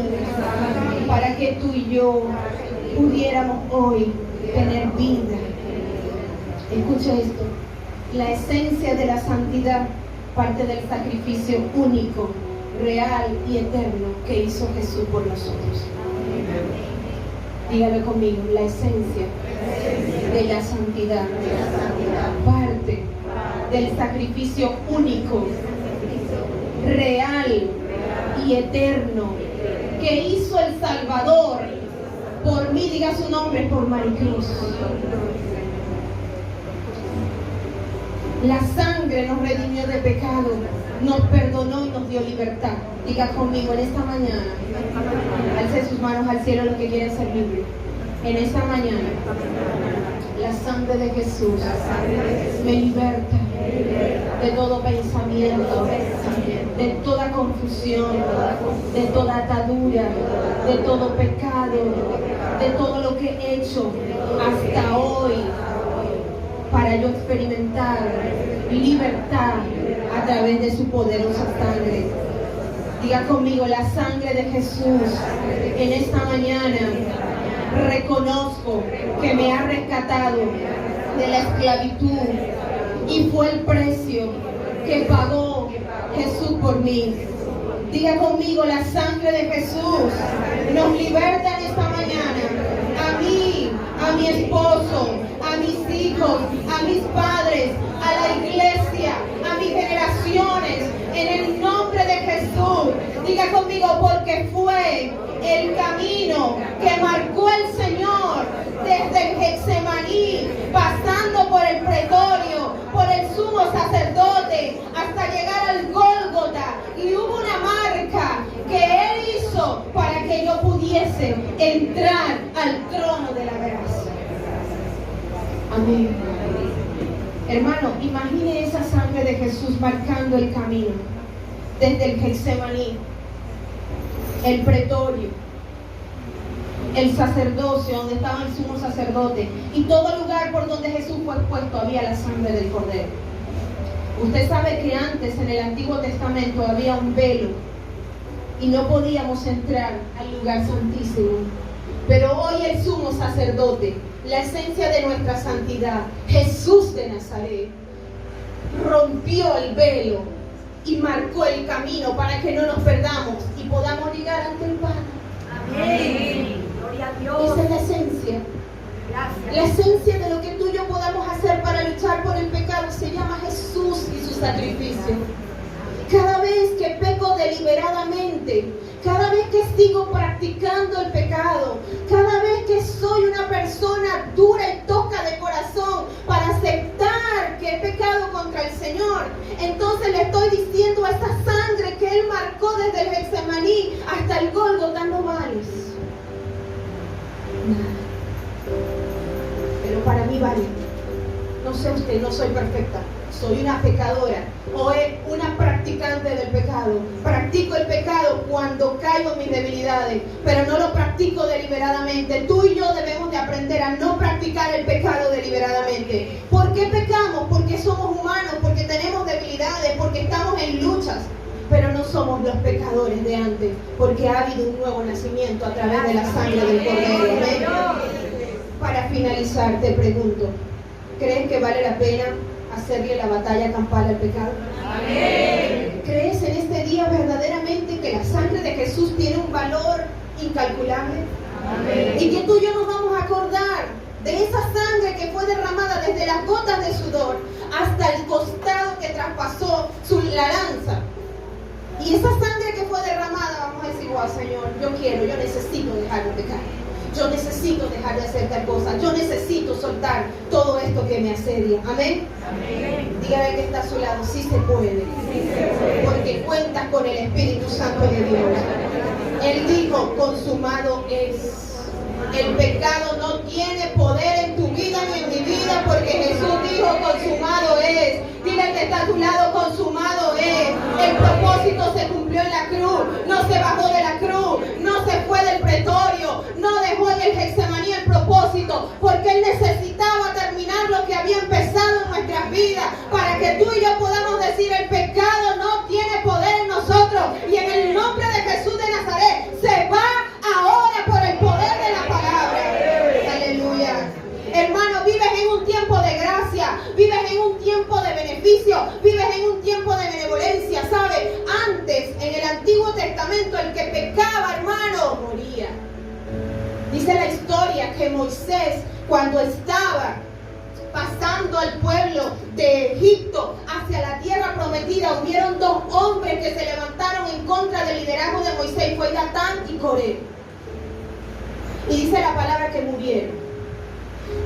Para que tú y yo pudiéramos hoy tener vida. Escucha esto. La esencia de la santidad parte del sacrificio único, real y eterno que hizo Jesús por nosotros. Dígalo conmigo. La esencia de la santidad parte del sacrificio único, real y eterno que hizo el Salvador por mí. Diga su nombre, por Maricruz. La sangre nos redimió de pecado, nos perdonó y nos dio libertad. Diga conmigo en esta mañana, alce sus manos al cielo los que quieren ser libres. En esta mañana, la sangre de Jesús me liberta de todo pensamiento, de toda confusión, de toda atadura, de todo pecado, de todo lo que he hecho hasta hoy, para yo experimentar libertad a través de su poderosa sangre. Diga conmigo, la sangre de Jesús en esta mañana reconozco que me ha rescatado de la esclavitud y fue el precio que pagó Jesús por mí. Diga conmigo, la sangre de Jesús nos liberta en esta mañana, a mí, a mi esposo, a mis hijos, a mis padres, a la iglesia, a mis generaciones, en el nombre de Jesús. Diga conmigo, porque fue el camino que marcó el Señor desde el Getsemaní, pasando por el pretorio, por el sumo sacerdote, hasta llegar al Gólgota, y hubo una marca que Él hizo para que yo pudiese entrar al trono de la gracia. Amén. Hermano, imagine esa sangre de Jesús marcando el camino desde el Getsemaní, el pretorio, el sacerdocio donde estaba el sumo sacerdote, y todo lugar por donde Jesús fue expuesto había la sangre del Cordero. Usted sabe que antes en el Antiguo Testamento había un velo y no podíamos entrar al lugar santísimo, pero hoy el sumo sacerdote, la esencia de nuestra santidad, Jesús de Nazaret, rompió el velo y marcó el camino para que no nos perdamos y podamos llegar ante el Padre. Amén. Gloria a Dios. Esa es la esencia. Gracias. La esencia de lo que tú y yo podamos hacer para luchar por el pecado se llama Jesús y su sacrificio. Cada vez que peco deliberadamente, cada vez que sigo practicando el pecado, cada vez que soy una persona dura y tosca de corazón para aceptar que he pecado contra el Señor, entonces le estoy diciendo a esa sangre que Él marcó desde el Getsemaní hasta el Gólgota, no vales nada. Pero para mí vale. No sé usted, no soy perfecta. Soy una pecadora o una practicante del pecado. Practico el pecado cuando caigo en mis debilidades, pero no lo practico deliberadamente. Tú y yo debemos de aprender a no practicar el pecado deliberadamente. ¿Por qué pecamos? Porque somos humanos, porque tenemos debilidades, porque estamos en luchas. Pero no somos los pecadores de antes, porque ha habido un nuevo nacimiento a través de la sangre del Cordero. ¿Amén? Para finalizar, te pregunto, ¿crees que vale la pena hacerle la batalla campal al pecado? Amén. ¿Crees en este día verdaderamente que la sangre de Jesús tiene un valor incalculable? Amén. Y que tú y yo nos vamos a acordar de esa sangre que fue derramada desde las gotas de sudor hasta el costado que traspasó la lanza. Y esa sangre que fue derramada, vamos a decir, wow, Señor, yo necesito dejar de pecar. Yo necesito dejar de hacer tal cosa. Yo necesito soltar todo esto que me asedia. Amén. Amén. Dígale que está a su lado. Sí se puede. Porque cuentas con el Espíritu Santo de Dios. Él dijo, consumado es. El pecado no tiene poder en tu vida ni en mi vida, porque Jesús dijo, consumado es. Dile al que está a tu lado, consumado es. El propósito se cumplió en la cruz. No se bajó de la cruz, no se fue del pretorio, no dejó en el Getsemaní el propósito, porque Él necesitaba terminar lo que había empezado en nuestras vidas, para que tú y yo podamos decir, el pecado no tiene poder en nosotros, y en el nombre de Jesús de Nazaret se va ahora por el poder de la palabra. Aleluya. Hermano, vives en un tiempo de gracia, vives en un tiempo de beneficio, vives en un tiempo de benevolencia, ¿sabes? Antes, en el Antiguo Testamento, el que pecaba, hermano, moría. Dice la historia que Moisés, cuando estaba pasando al pueblo de Egipto hacia la tierra prometida, hubieron dos hombres que se levantaron en contra del liderazgo de Moisés, fue Datán y Coré. Y dice la palabra que murieron.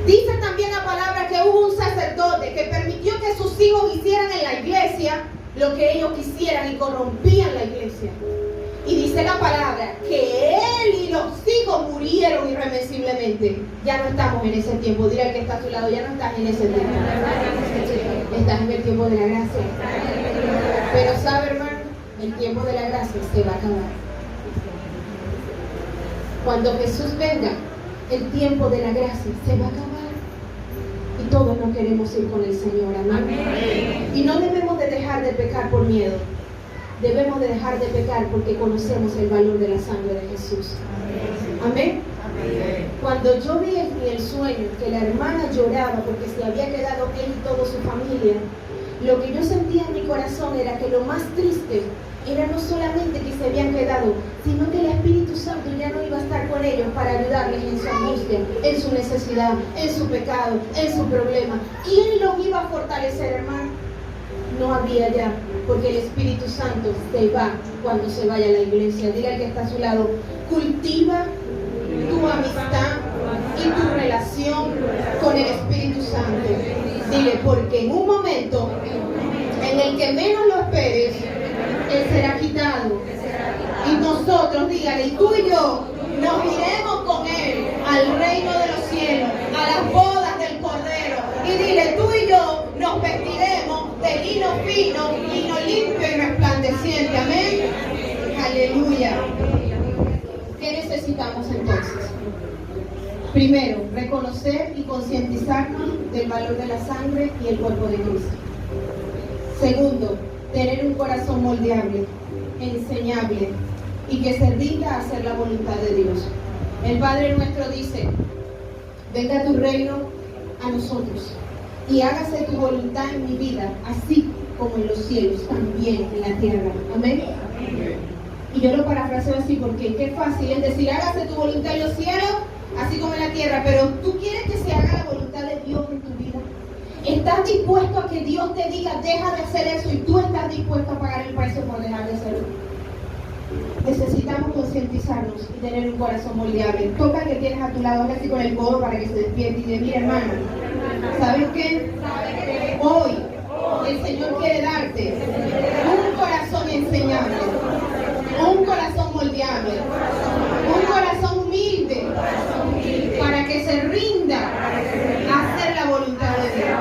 Dice también la palabra que hubo un sacerdote que permitió que sus hijos hicieran en la iglesia lo que ellos quisieran y corrompían la iglesia. Y dice la palabra que él y los hijos murieron irremisiblemente. Ya no estamos en ese tiempo. Dile al que está a tu lado, ya no estás en ese tiempo. Estás en el tiempo de la gracia. Pero sabe, hermano, el tiempo de la gracia se va a acabar. Cuando Jesús venga, el tiempo de la gracia se va a acabar. Y todos no queremos ir con el Señor. Amén. Y no debemos de dejar de pecar por miedo. Debemos de dejar de pecar porque conocemos el valor de la sangre de Jesús. Amén. Amén. Cuando yo vi en el sueño que la hermana lloraba porque se había quedado él y toda su familia, lo que yo sentía en mi corazón era que lo más triste era no solamente que se habían quedado, sino que el Espíritu Santo ya no iba a estar con ellos para ayudarles en su angustia, en su necesidad, en su pecado, en su problema. ¿Quién los iba a fortalecer, hermano? No había ya, porque el Espíritu Santo se va cuando se vaya a la iglesia. Dile al que está a su lado, cultiva tu amistad y tu relación con el Espíritu Santo. Dile, porque en un momento en el que menos lo esperes, Él será quitado. Y nosotros, dígale, y tú y yo nos iremos con Él al reino de los cielos, a las bodas del Cordero. Y dile, tú y yo nos vestiremos de lino fino, lino limpio y resplandeciente. Amén. Aleluya. ¿Qué necesitamos entonces? Primero, reconocer y concientizarnos del valor de la sangre y el cuerpo de Cristo. Segundo, tener un corazón moldeable, enseñable y que se rinda a hacer la voluntad de Dios. El Padre nuestro dice, venga tu reino a nosotros y hágase tu voluntad en mi vida, así como en los cielos, también en la tierra. Amén. Y yo lo parafraseo así porque qué fácil es decir, hágase tu voluntad en los cielos, así como en la tierra, pero ¿tú quieres que se haga la voluntad de Dios en tu vida? ¿Estás dispuesto a que Dios te diga, deja de hacer eso, y tú estás dispuesto a pagar el precio por dejar de hacerlo? Necesitamos concientizarnos y tener un corazón moldeable. Toca al que tienes a tu lado, hazle así con el codo para que se despierte y dice, mira hermano, ¿sabes qué? Hoy el Señor quiere darte un corazón enseñable, un corazón moldeable, un corazón humilde, para que se rinda a hacer la voluntad de Dios.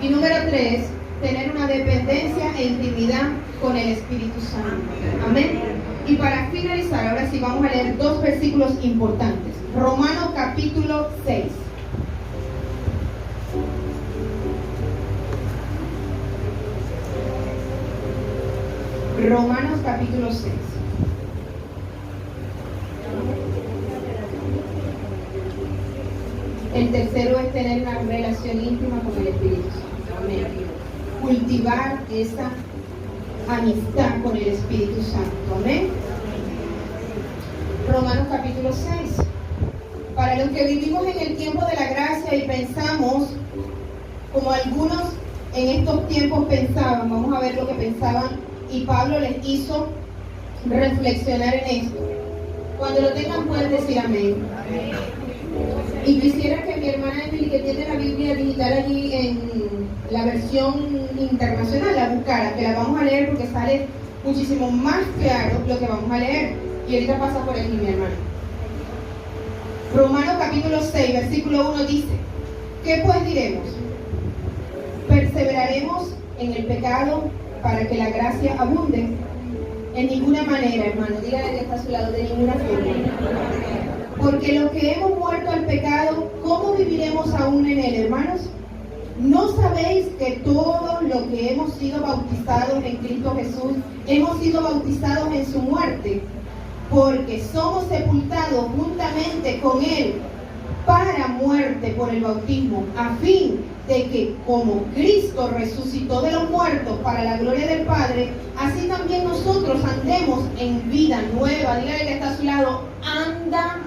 Y número 3, tener una dependencia e intimidad con el Espíritu Santo. Amén. Y para finalizar, ahora sí vamos a leer 2 versículos importantes. Romanos capítulo 6. Romanos capítulo 6. El tercero es tener una relación íntima con el Espíritu Santo. Amén. Cultivar esa amistad con el Espíritu Santo. Amén. Romanos capítulo 6. Para los que vivimos en el tiempo de la gracia y pensamos como algunos en estos tiempos pensaban, vamos a ver lo que pensaban, y Pablo les hizo reflexionar en esto. Cuando lo tengan pueden decir amén. Y quisiera que mi hermana Emily, que tiene la Biblia digital allí en la versión internacional, la buscara, que la vamos a leer porque sale muchísimo más claro lo que vamos a leer. Y ahorita pasa por aquí, mi hermano. Romanos capítulo 6, versículo 1 dice: ¿qué pues diremos? ¿Perseveraremos en el pecado para que la gracia abunde? En ninguna manera, hermano. Dígale que está a su lado, de ninguna forma. Porque los que hemos muerto al pecado, ¿cómo viviremos aún en él, hermanos? ¿No sabéis que todos los que hemos sido bautizados en Cristo Jesús, hemos sido bautizados en su muerte? Porque somos sepultados juntamente con él para muerte por el bautismo, a fin de que como Cristo resucitó de los muertos para la gloria del Padre, así también nosotros andemos en vida nueva. Dígale que está a su lado, anda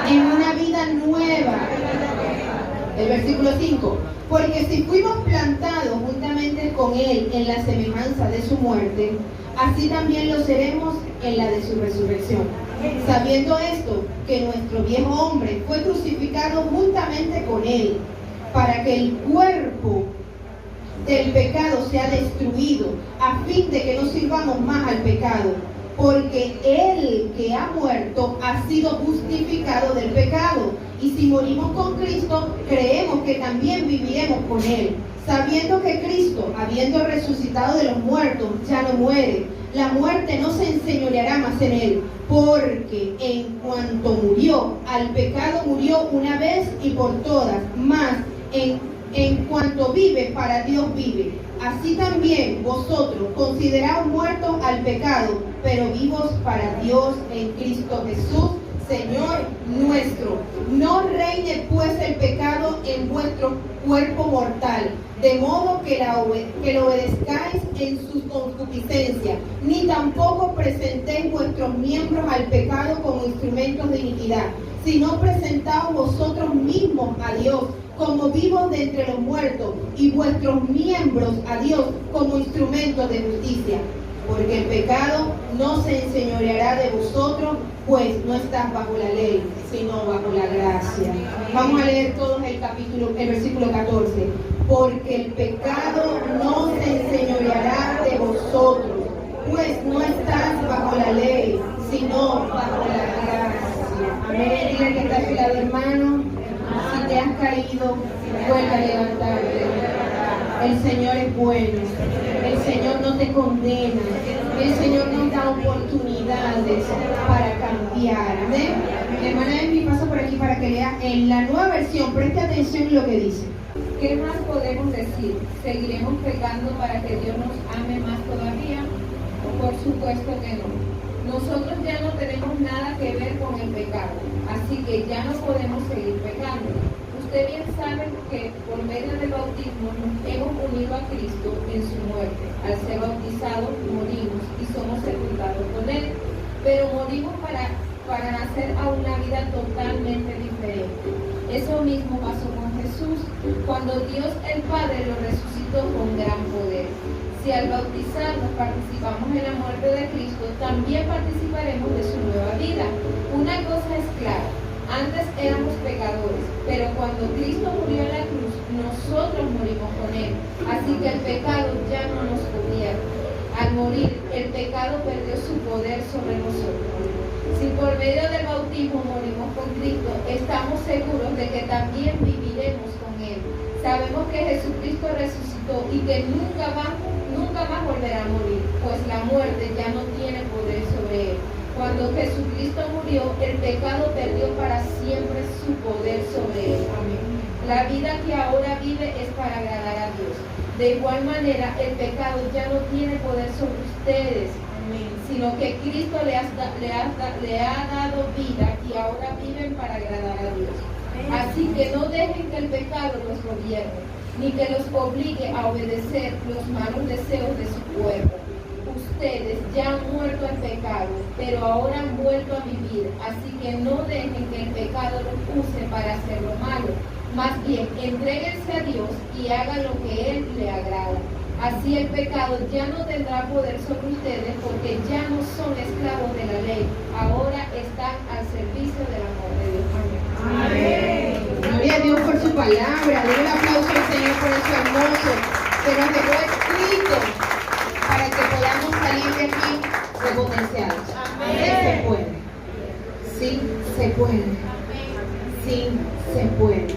en una vida nueva. El versículo 5: porque si fuimos plantados juntamente con él en la semejanza de su muerte, así también lo seremos en la de su resurrección. Sabiendo esto, que nuestro viejo hombre fue crucificado juntamente con él, para que el cuerpo del pecado sea destruido, a fin de que no sirvamos más al pecado, porque el que ha muerto ha sido justificado del pecado. Y si morimos con Cristo, creemos que también viviremos con él, sabiendo que Cristo, habiendo resucitado de los muertos, ya no muere. La muerte no se enseñoreará más en él, porque en cuanto murió, al pecado murió una vez y por todas, mas en cuanto vive, para Dios vive. Así también vosotros, consideraos muertos al pecado, pero vivos para Dios en Cristo Jesús, Señor nuestro. No reine pues el pecado en vuestro cuerpo mortal, de modo que lo obedezcáis en su concupiscencia, ni tampoco presentéis vuestros miembros al pecado como instrumentos de iniquidad, sino presentaos vosotros mismos a Dios como vivos de entre los muertos, y vuestros miembros a Dios como instrumentos de justicia. Porque el pecado no se enseñoreará de vosotros, pues no estás bajo la ley, sino bajo la gracia. Vamos a leer todos el versículo 14. Porque el pecado no se enseñoreará de vosotros, pues no estás bajo la ley, sino bajo la gracia. Amén. Diga que está a su lado, hermano. Si te has caído, vuelve a levantarte. El Señor es bueno. El Señor no te condena. El Señor nos da oportunidades para cambiar. Amén. Mi hermana Emily pasa por aquí para que lea en la Nueva Versión. Preste atención en lo que dice. ¿Qué más podemos decir? ¿Seguiremos pecando para que Dios nos ame más todavía? Por supuesto que no. Nosotros ya no tenemos nada que ver con el pecado, así que ya no podemos seguir pecando. Usted bien sabe que por medio del bautismo nos hemos unido a Cristo en su muerte. Al ser bautizados morimos y somos sepultados con Él, pero morimos para nacer a una vida totalmente diferente. Eso mismo pasó con Jesús, cuando Dios el Padre lo resucitó con gran poder. Si al bautizarnos participamos en la muerte de Cristo, también participaremos de su nueva vida. Una cosa es clara: antes éramos pecadores, pero cuando Cristo murió en la cruz, nosotros morimos con Él. Así que el pecado ya no nos gobierna. Al morir, el pecado perdió su poder sobre nosotros. Si por medio del bautismo morimos con Cristo, estamos seguros de que también viviremos con Él. Sabemos que Jesucristo resucitó y que nunca más volverá a morir, pues la muerte ya no tiene poder sobre Él. Cuando Jesucristo murió, el pecado perdió para siempre su poder sobre Él. Amén. La vida que ahora vive es para agradar a Dios. De igual manera, el pecado ya no tiene poder sobre ustedes, sino que Cristo le ha dado vida y ahora viven para agradar a Dios. Así que no dejen que el pecado los gobierne, ni que los obligue a obedecer los malos deseos de su cuerpo. Ustedes ya han muerto al pecado, pero ahora han vuelto a vivir, así que no dejen que el pecado los use para hacer lo malo. Más bien, entréguense a Dios y hagan lo que Él le agrada. Así el pecado ya no tendrá poder sobre ustedes, porque ya no son esclavos de la ley, ahora están al servicio del amor de Dios. Amén. Gloria a Dios por su palabra. Denle un aplauso al Señor por eso hermoso que nos dejó escrito para que podamos salir de aquí puede. Sí se puede.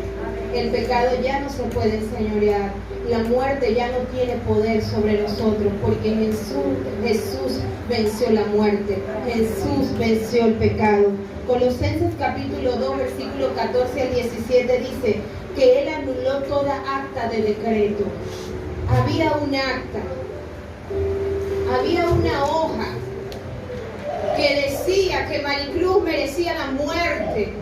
El pecado ya no se puede enseñorear. La muerte ya no tiene poder sobre nosotros, porque Jesús venció la muerte. Jesús venció el pecado. Colosenses capítulo 2, versículo 14 al 17 dice que Él anuló toda acta de decreto. Había un acta, había una hoja que decía que Maricruz merecía la muerte,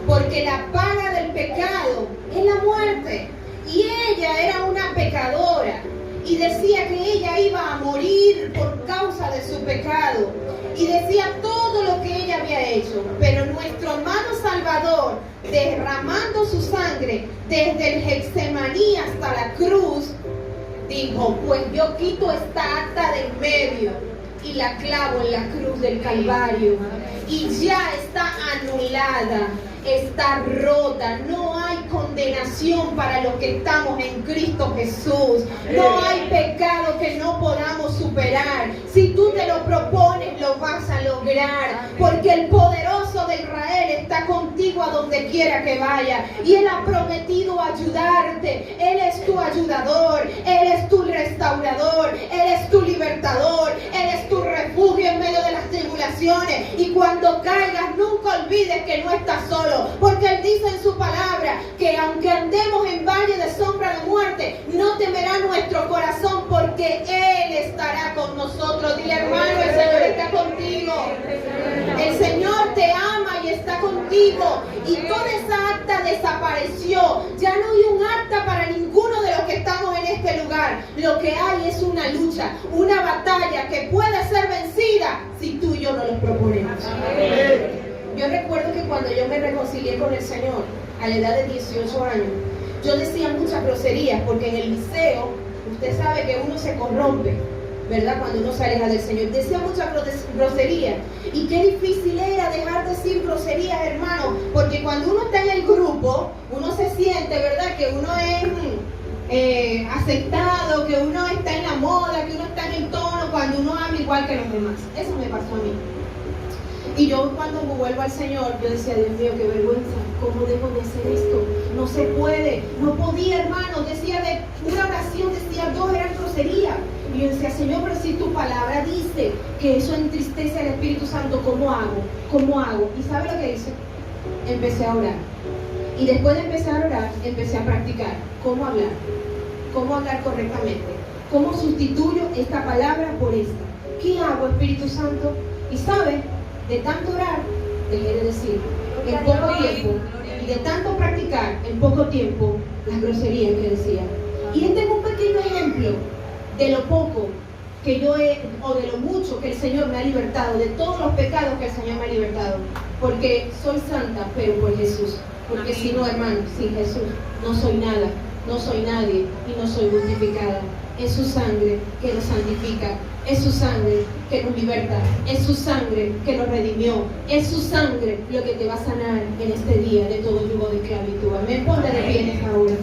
porque la paga del pecado es la muerte. Y ella era una pecadora y decía que ella iba a morir por causa de su pecado. Y decía todo lo que ella había hecho. Pero nuestro amado Salvador, derramando su sangre desde el Getsemaní hasta la cruz, dijo: pues yo quito esta acta de en medio y la clavo en la cruz del Calvario. Y ya está anulada, está rota. No hay condenación para los que estamos en Cristo Jesús. No hay pecado que no podamos superar. Si tú te lo propones, lo vas a lograr, porque el poderoso de Israel está contigo a donde quiera que vaya, y Él ha prometido ayudarte. Él es tu ayudador, Él es tu restaurador, Él es tu libertador, Él es tu refugio en medio de las tribulaciones. Y cuando caigas, nunca olvides que no estás solo, porque Él dice en su palabra que aunque andemos en valle de sombra de muerte, no temerá nuestro corazón, porque Él estará con nosotros. Dile, hermano, el Señor está contigo. El Señor te ama y está contigo. Y toda esa acta desapareció. Ya no hay un acta para ninguno de los que estamos en este lugar. Lo que hay es una lucha, una batalla que puede ser vencida si tú y yo no los proponemos. Yo recuerdo que cuando yo me reconcilié con el Señor a la edad de 18 años, yo decía muchas groserías, porque en el liceo usted sabe que uno se corrompe, ¿verdad? Cuando uno se aleja del Señor. Decía muchas groserías. Y qué difícil era dejar de decir groserías, hermano, porque cuando uno está en el grupo, uno se siente, ¿verdad?, que uno es aceptado, que uno está en la moda, que uno está en el tono, cuando uno habla igual que los demás. Eso me pasó a mí. Y yo cuando me vuelvo al Señor, yo decía: Dios mío, qué vergüenza, ¿cómo debo de hacer esto? No se puede, no podía, hermano. Decía de una oración, decía 2 eran groserías. Y yo decía: Señor, pero si tu palabra dice que eso entristece al Espíritu Santo, ¿cómo hago? ¿Cómo hago? ¿Y sabe lo que hice? Empecé a orar. Y después de empezar a orar, empecé a practicar cómo hablar correctamente, cómo sustituyo esta palabra por esta. ¿Qué hago, Espíritu Santo? Y sabe, de tanto orar, dejé de decir en poco tiempo, y de tanto practicar en poco tiempo las groserías que decía. Y este es un pequeño ejemplo de lo poco que yo he, o de lo mucho que el Señor me ha libertado, de todos los pecados que el Señor me ha libertado, porque soy santa, pero por Jesús. Porque si no, hermano, sin Jesús no soy nada, no soy nadie y no soy justificada. Es su sangre que nos santifica, es su sangre que nos liberta, es su sangre que nos redimió, es su sangre lo que te va a sanar en este día de todo yugo de esclavitud. Amén. Ponte de pie en esta hora.